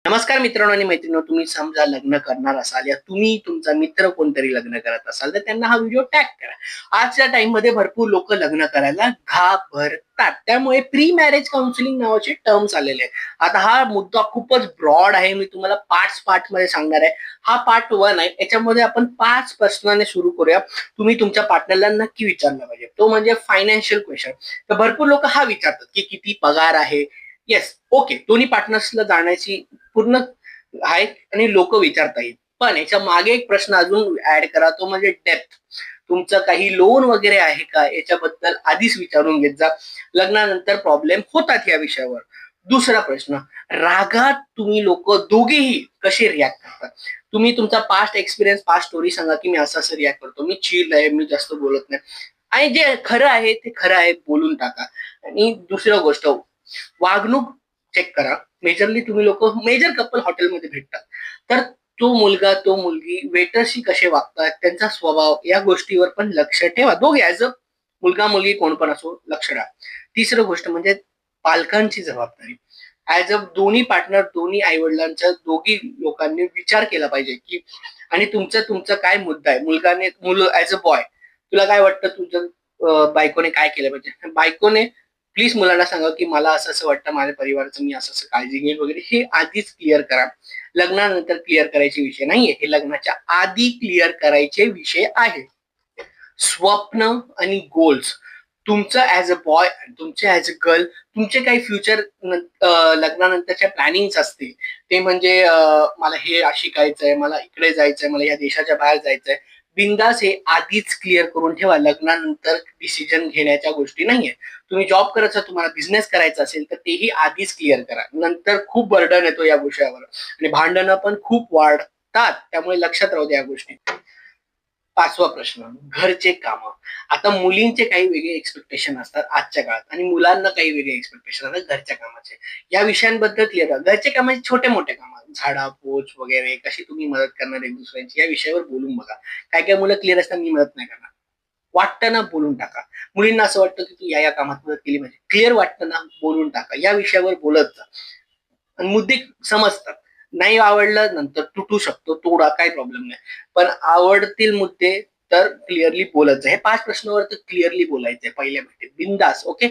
नमस्कार मित्रांनो आणि मैत्रिणींनो, तुम्ही समजा लग्न करणार असाल या तुम्ही तुमचा मित्र कोणतरी लग्न करत असाल तर त्यांना हा व्हिडिओ टॅग करा. आजच्या टाइम मध्ये भरपूर लोक लग्न करायला घाबरतात, त्यामुळे प्री मॅरेज काउन्सिलिंग नावाचे टर्म्स आलेले आहे. आता हा मुद्दा खूपच ब्रॉड आहे, मी तुम्हाला पार्ट मध्ये सांगणार आहे. हा पार्ट 1 आहे, याच्यामध्ये आपण 5 प्रश्नाने सुरू करूया. तुम्ही तुमच्या पार्टनरला नक्की विचारला पाहिजे, तो म्हणजे फायनान्शियल क्वेश्चन. तर भरपूर लोक हा विचारतात की किती पगार आहे. येस, ओके, दोन्ही पार्टनर्सला जाण्याची पूर्ण आहे आणि लोक विचारता येईल. पण याच्या मागे एक प्रश्न अजून ऍड करा, तो म्हणजे डेप्थ. तुमचं काही लोन वगैरे आहे का याच्याबद्दल आधीच विचारून घेत जा. लग्नानंतर प्रॉब्लेम होतात या विषयावर. दुसरा प्रश्न, रागात तुम्ही लोक दोघेही कसे रिॲक्ट करतात. तुम्ही तुमचा पास्ट एक्सपिरियन्स, पास्ट स्टोरी सांगा की मी असं असं रिॲक्ट करतो, मी चिल आहे, मी जास्त बोलत नाही. आणि जे खरं आहे ते खरं आहे बोलून टाका. आणि दुसरी गोष्ट, वागणूक चेक करा. मेजरली तुम्ही लोक मेजर कपल हॉटेलमध्ये भेटतात, तर तो मुलगा तो मुलगी वेटरशी कसे वागतात, त्यांचा स्वभाव, या गोष्टीवर पण लक्ष ठेवा. दोघे ऍज अ मुलगा मुलगी कोण पण असो, लक्ष द्या. तिसरं गोष्ट म्हणजे पालकांची जबाबदारी. ऍज अ दोन्ही पार्टनर, दोन्ही आई वडिलांच्या दोघी लोकांनी विचार केला पाहिजे की, आणि तुमचा तुमचा काय मुद्दा आहे. मुलगाने ऍज अ बॉय तुला काय वाटतं, तुझं बायकोने काय केलं पाहिजे. बायकोने प्लीज मुलांना सांगा की मला असं असं वाटतं, माझ्या परिवाराचं मी असं असं काळजी घेईन वगैरे, हे आधीच क्लिअर करा. लग्नानंतर क्लिअर करायचे विषय नाहीये, हे लग्नाच्या आधी क्लिअर करायचे विषय आहे. स्वप्न आणि गोल्स, तुमचं ऍज अ बॉय, तुमचे ऍज अ गर्ल, तुमचे काही फ्युचर लग्नानंतरच्या प्लॅनिंग असते. ते म्हणजे मला हे शिकायचंय, मला इकडे जायचंय, मला या देशाच्या बाहेर जायचंय. बिंदास हे आधीच क्लिअर करून ठेवा. लग्नानंतर डिसिजन घेण्याच्या गोष्टी नाहीये. तुम्ही जॉब करायचा, तुम्हाला बिझनेस करायचा असेल तर तेही आधीच क्लिअर करा. नंतर खूप बर्डन येतो या विषयावर आणि भांडणं पण खूप वाढतात, त्यामुळे लक्षात राहू द्या या गोष्टी. 5वा प्रश्न, घरचे काम. आता मुलींचे काही वेगळे एक्सपेक्टेशन असतात आजच्या काळात आणि मुलांना काही वेगळे एक्सपेक्टेशन असतात घरच्या कामाचे. या विषयांबद्दल क्लिअर करा. घरचे कामाचे छोटे मोठे काम, झाडा पोच वगैरे, कशी तुम्ही मदत करणार एक दुसऱ्यांची, या विषयावर बोलून बघा. काय काय मुलं क्लिअर असतात, मी मदत नाही करणार. वाटतं ना, बोलून टाका. मुलींना असं वाटतं की तू या कामात मदत केली पाहिजे, क्लिअर वाटतं ना, बोलून टाका. या विषयावर बोलत जा आणि मुद्दे समजतात. नाही आवडलं नंतर तुटू शकतो, तोडा, काही प्रॉब्लेम नाही. पण आवडतील मुद्दे तर क्लिअरली बोलत जा. हे 5 प्रश्नावर तर क्लिअरली बोलायचंय पहिल्या भेटीत, बिंदास. ओके.